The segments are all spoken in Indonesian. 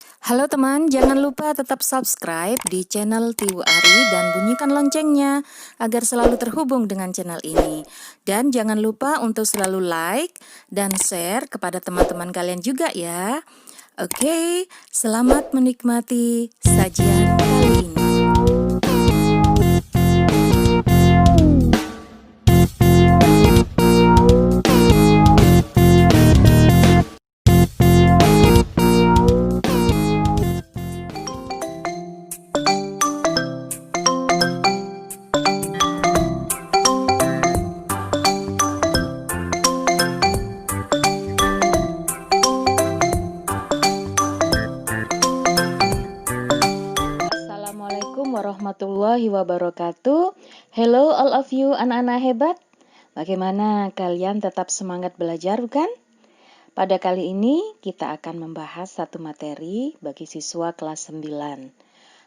Halo teman, jangan lupa tetap subscribe di channel Tiwu Ari dan bunyikan loncengnya agar selalu terhubung dengan channel ini. Dan jangan lupa untuk selalu like dan share kepada teman-teman kalian juga ya. Oke, selamat menikmati sajian kali ini. Assalamualaikum warahmatullahi wabarakatuh. Hello all of you anak-anak hebat. Bagaimana kalian tetap semangat belajar bukan? Pada kali ini kita akan membahas satu materi bagi siswa kelas 9.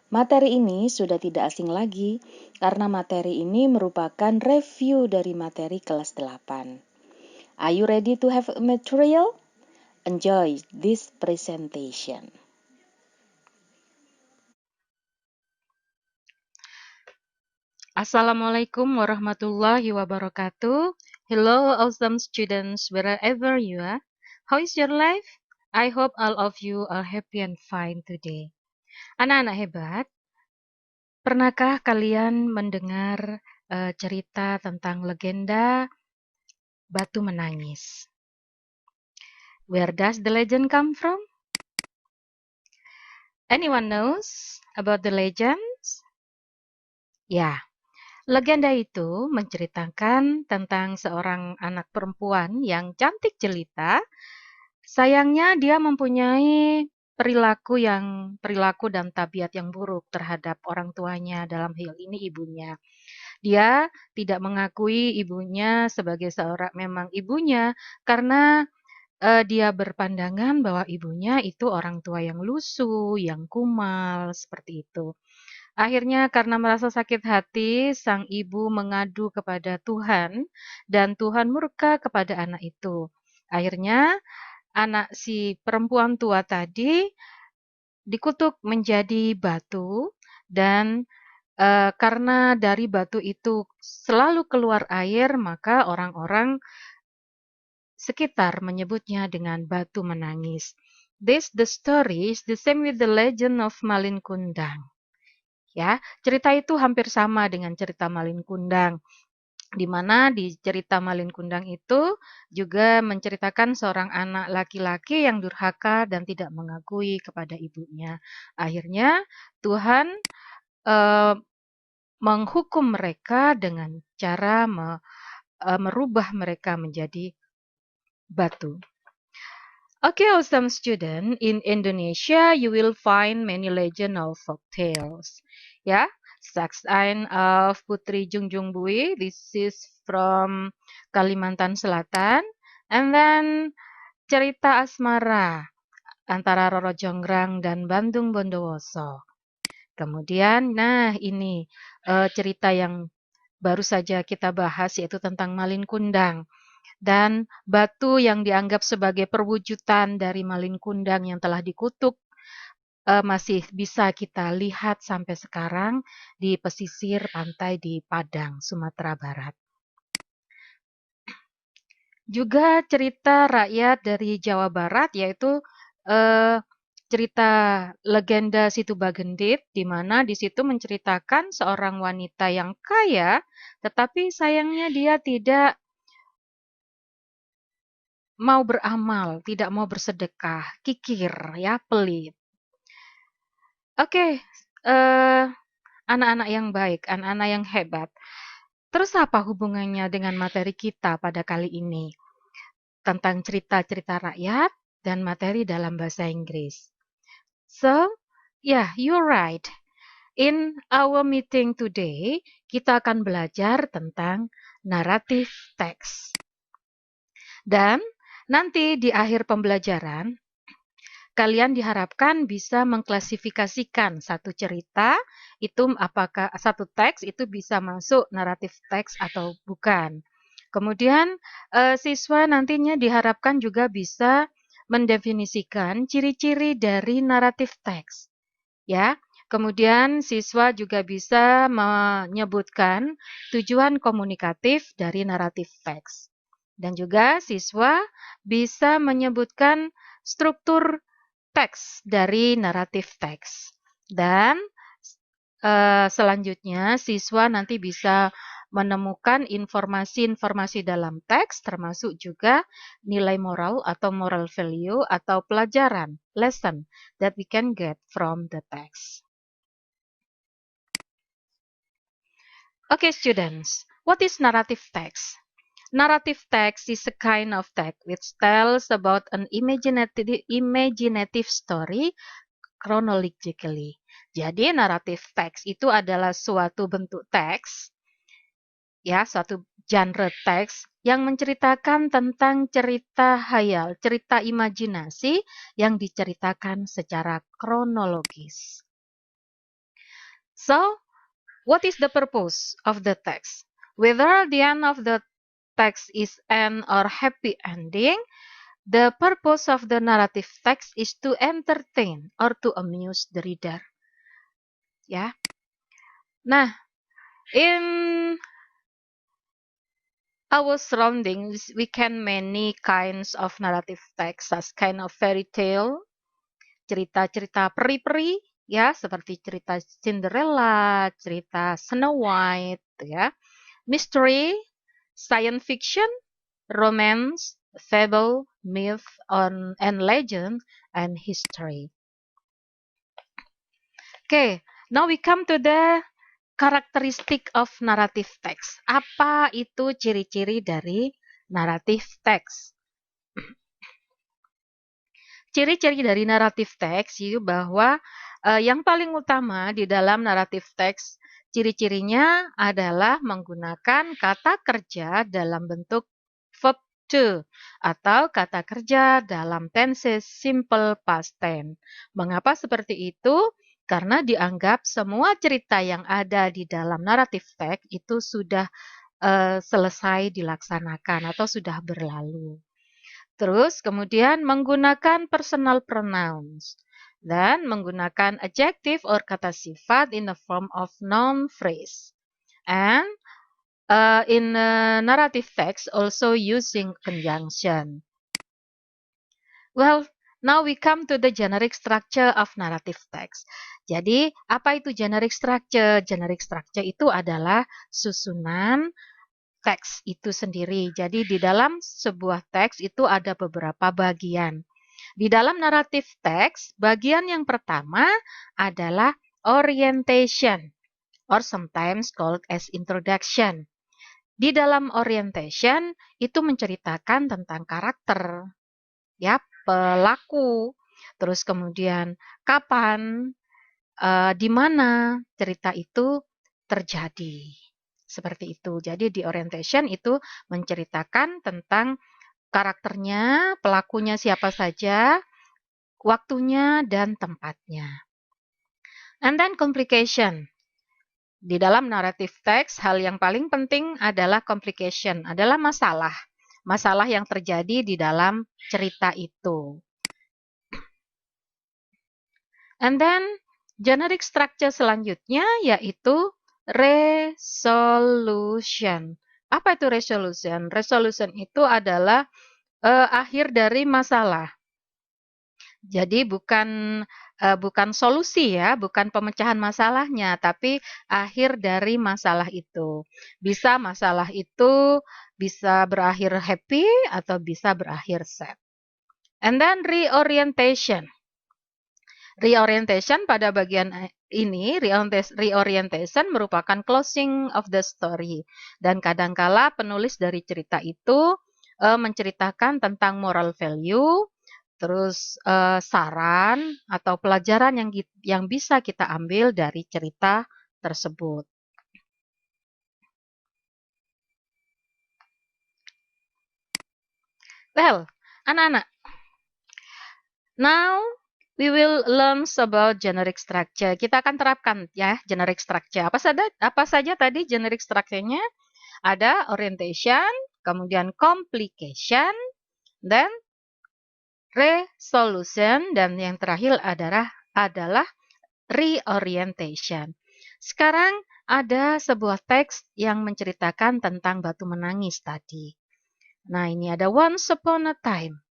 Materi ini sudah tidak asing lagi karena materi ini merupakan review dari materi kelas 8. Are you ready to have a material? Enjoy this presentation. Assalamualaikum warahmatullahi wabarakatuh. Hello, awesome students, wherever you are. How is your life? I hope all of you are happy and fine today. Anak-anak hebat, pernahkah kalian mendengar cerita tentang legenda batu menangis? Where does the legend come from? Anyone knows about the legends? Ya, legenda itu menceritakan tentang seorang anak perempuan yang cantik jelita. Sayangnya dia mempunyai perilaku dan tabiat yang buruk terhadap orang tuanya, dalam hal ini ibunya. Dia tidak mengakui ibunya sebagai seorang memang ibunya karena dia berpandangan bahwa ibunya itu orang tua yang lusuh, yang kumal, seperti itu. Akhirnya karena merasa sakit hati, sang ibu mengadu kepada Tuhan dan Tuhan murka kepada anak itu. Akhirnya anak si perempuan tua tadi dikutuk menjadi batu dan karena dari batu itu selalu keluar air, maka orang-orang sekitar menyebutnya dengan batu menangis. This the story is the same with the legend of Malin Kundang. Ya, cerita itu hampir sama dengan cerita Malin Kundang, di mana di cerita Malin Kundang itu juga menceritakan seorang anak laki-laki yang durhaka dan tidak mengakui kepada ibunya. Akhirnya Tuhan menghukum mereka dengan cara merubah mereka menjadi batu. Okay, awesome student. In Indonesia, you will find many legend of folk tales. Ya, Saksien of Putri Jungjung Bui. This is from Kalimantan Selatan. And then cerita asmara antara Roro Jonggrang dan Bandung Bondowoso. Kemudian, nah ini cerita yang baru saja kita bahas yaitu tentang Malin Kundang. Dan batu yang dianggap sebagai perwujudan dari Malin Kundang yang telah dikutuk masih bisa kita lihat sampai sekarang di pesisir pantai di Padang, Sumatera Barat. Juga cerita rakyat dari Jawa Barat yaitu cerita legenda Situ Bagendit, di mana di situ menceritakan seorang wanita yang kaya, tetapi sayangnya dia tidak mau beramal, tidak mau bersedekah, kikir, ya, pelit. Oke, anak-anak yang baik, anak-anak yang hebat. Terus apa hubungannya dengan materi kita pada kali ini? Tentang cerita-cerita rakyat dan materi dalam bahasa Inggris. So, yeah, you're right. In our meeting today, kita akan belajar tentang narrative text. Dan nanti di akhir pembelajaran, kalian diharapkan bisa mengklasifikasikan satu cerita itu apakah satu teks itu bisa masuk naratif teks atau bukan. Kemudian siswa nantinya diharapkan juga bisa mendefinisikan ciri-ciri dari naratif teks. Ya, kemudian siswa juga bisa menyebutkan tujuan komunikatif dari naratif teks. Dan juga siswa bisa menyebutkan struktur teks dari naratif teks. Dan selanjutnya siswa nanti bisa menemukan informasi-informasi dalam teks termasuk juga nilai moral atau moral value atau pelajaran, lesson that we can get from the text. Okay, students, what is narrative text? Narrative text is a kind of text which tells about an imaginative story chronologically. Jadi naratif teks itu adalah suatu bentuk teks, ya, suatu genre teks yang menceritakan tentang cerita hayal, cerita imajinasi yang diceritakan secara kronologis. So, what is the purpose of the text? Whether the end of the text is an or happy ending, the purpose of the narrative text is to entertain or to amuse the reader. Ya. Nah, in our surroundings, we can many kinds of narrative text as kind of fairy tale, cerita-cerita peri-peri, ya, seperti cerita Cinderella, cerita Snow White, ya, mystery, science fiction, romance, fable, myth, and legend, and history. Okay, now we come to the characteristic of narrative text. Apa itu ciri-ciri dari naratif teks? Ciri-ciri dari naratif teks itu bahwa yang paling utama di dalam naratif teks, ciri-cirinya adalah menggunakan kata kerja dalam bentuk verb to atau kata kerja dalam tense simple past tense. Mengapa seperti itu? Karena dianggap semua cerita yang ada di dalam naratif teks itu sudah selesai dilaksanakan atau sudah berlalu. Terus kemudian menggunakan personal pronouns dan menggunakan adjective or kata sifat in the form of noun phrase. And in narrative text also using conjunction. Well, now we come to the generic structure of narrative text. Jadi, apa itu generic structure? Generic structure itu adalah susunan teks itu sendiri. Jadi, di dalam sebuah teks itu ada beberapa bagian. Di dalam naratif teks, bagian yang pertama adalah orientation, or sometimes called as introduction. Di dalam orientation itu menceritakan tentang karakter, ya, pelaku, terus kemudian kapan, di mana cerita itu terjadi. Seperti itu. Jadi di orientation itu menceritakan tentang karakternya, pelakunya siapa saja, waktunya, dan tempatnya. And then complication. Di dalam narrative text, hal yang paling penting adalah complication, adalah masalah. Masalah yang terjadi di dalam cerita itu. And then generic structure selanjutnya yaitu resolution. Apa itu resolution? Resolution itu adalah akhir dari masalah. Jadi bukan solusi ya, bukan pemecahan masalahnya, tapi akhir dari masalah itu. Bisa masalah itu bisa berakhir happy atau bisa berakhir sad. And then reorientation. Reorientation pada bagian ini, reorientation merupakan closing of the story. Dan kadangkala penulis dari cerita itu menceritakan tentang moral value, terus saran atau pelajaran yang bisa kita ambil dari cerita tersebut. Well, anak-anak, now we will learn about generic structure. Kita akan terapkan ya generic structure. Apa saja tadi generic structure-nya? Ada orientation, kemudian complication, then resolution, dan yang terakhir adalah reorientation. Sekarang ada sebuah teks yang menceritakan tentang batu menangis tadi. Nah, ini ada once upon a time.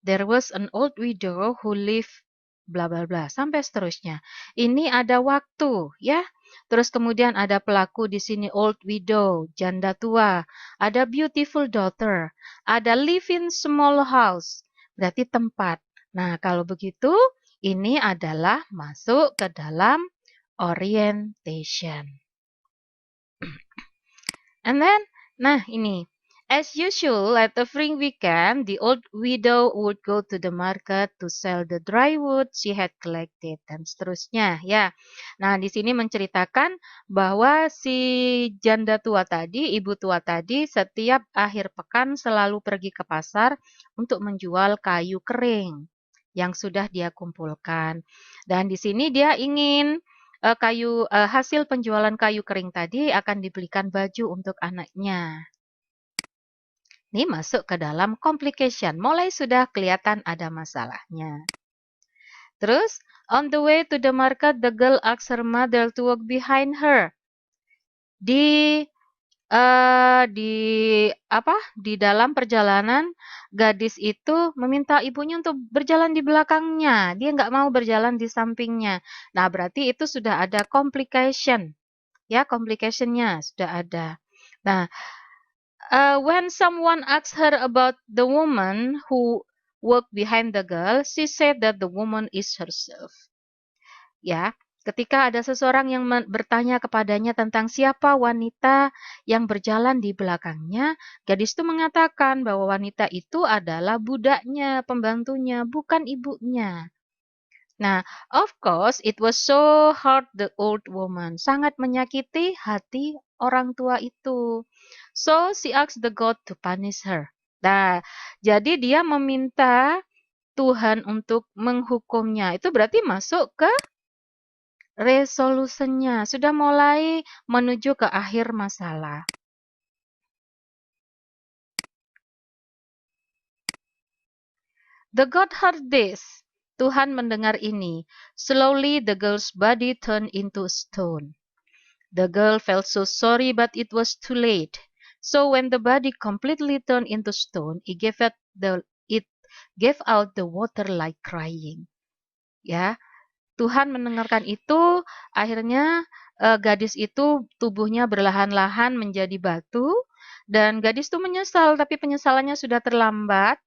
There was an old widow who lived bla bla bla sampai seterusnya. Ini ada waktu, ya. Terus kemudian ada pelaku di sini old widow, janda tua. Ada beautiful daughter. Ada live in small house, berarti tempat. Nah, kalau begitu ini adalah masuk ke dalam orientation. And then, nah ini. As usual, at every weekend, the old widow would go to the market to sell the dry wood she had collected, dan seterusnya, ya. Nah, di sini menceritakan bahwa si janda tua tadi, ibu tua tadi, setiap akhir pekan selalu pergi ke pasar untuk menjual kayu kering yang sudah dia kumpulkan. Dan di sini dia ingin hasil penjualan kayu kering tadi akan dibelikan baju untuk anaknya. Ini masuk ke dalam complication. Mulai sudah kelihatan ada masalahnya. Terus, on the way to the market, the girl asked her mother to walk behind her. Di dalam perjalanan, gadis itu meminta ibunya untuk berjalan di belakangnya. Dia nggak mau berjalan di sampingnya. Nah, berarti itu sudah ada complication. Ya, complication-nya sudah ada. Nah, when someone asked her about the woman who walked behind the girl, she said that the woman is herself. Ya, ketika ada seseorang yang bertanya kepadanya tentang siapa wanita yang berjalan di belakangnya, gadis itu mengatakan bahwa wanita itu adalah budaknya, pembantunya, bukan ibunya. Nah, of course, it was so hard the old woman. Sangat menyakiti hati orang tua itu. So, she asked the God to punish her. Nah, jadi dia meminta Tuhan untuk menghukumnya. Itu berarti masuk ke resolusinya. Sudah mulai menuju ke akhir masalah. The God heard this. Tuhan mendengar ini. Slowly the girl's body turned into stone. The girl felt so sorry, but it was too late. So when the body completely turned into stone, it gave out the water like crying. Ya, Tuhan mendengarkan itu, akhirnya gadis itu tubuhnya berlahan-lahan menjadi batu, dan gadis itu menyesal, tapi penyesalannya sudah terlambat.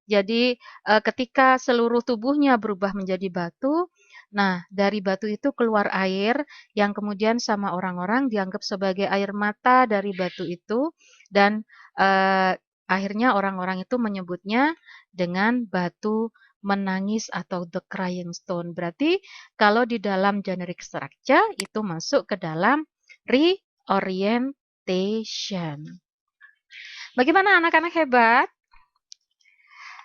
Jadi ketika seluruh tubuhnya berubah menjadi batu, nah dari batu itu keluar air yang kemudian sama orang-orang dianggap sebagai air mata dari batu itu, dan akhirnya orang-orang itu menyebutnya dengan batu menangis atau the crying stone. Berarti kalau di dalam generic structure itu masuk ke dalam reorientation. Bagaimana anak-anak hebat?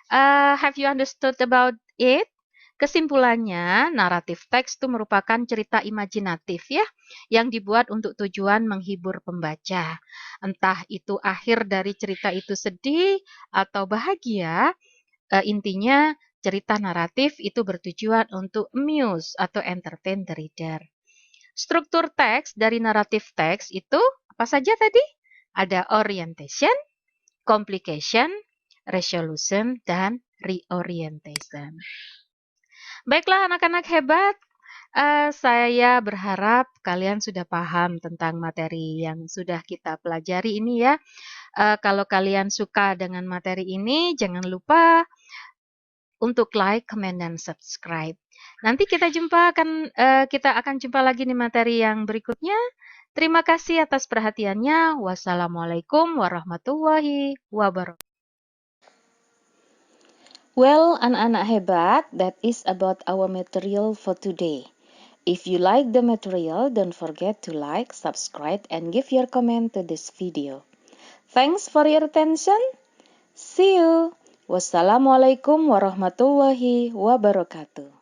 Have you understood about it? Kesimpulannya, naratif teks itu merupakan cerita imajinatif ya, yang dibuat untuk tujuan menghibur pembaca. Entah itu akhir dari cerita itu sedih atau bahagia, intinya cerita naratif itu bertujuan untuk amuse atau entertain the reader. Struktur teks dari naratif teks itu apa saja tadi? Ada orientation, complication, resolution, dan reorientation. Baiklah anak-anak hebat, saya berharap kalian sudah paham tentang materi yang sudah kita pelajari ini ya. Kalau kalian suka dengan materi ini, jangan lupa untuk like, comment, dan subscribe. Nanti kita akan jumpa lagi di materi yang berikutnya. Terima kasih atas perhatiannya. Wassalamualaikum warahmatullahi wabarakatuh. Well, anak-anak hebat, that is about our material for today. If you like the material, don't forget to like, subscribe, and give your comment to this video. Thanks for your attention. See you. Wassalamualaikum warahmatullahi wabarakatuh.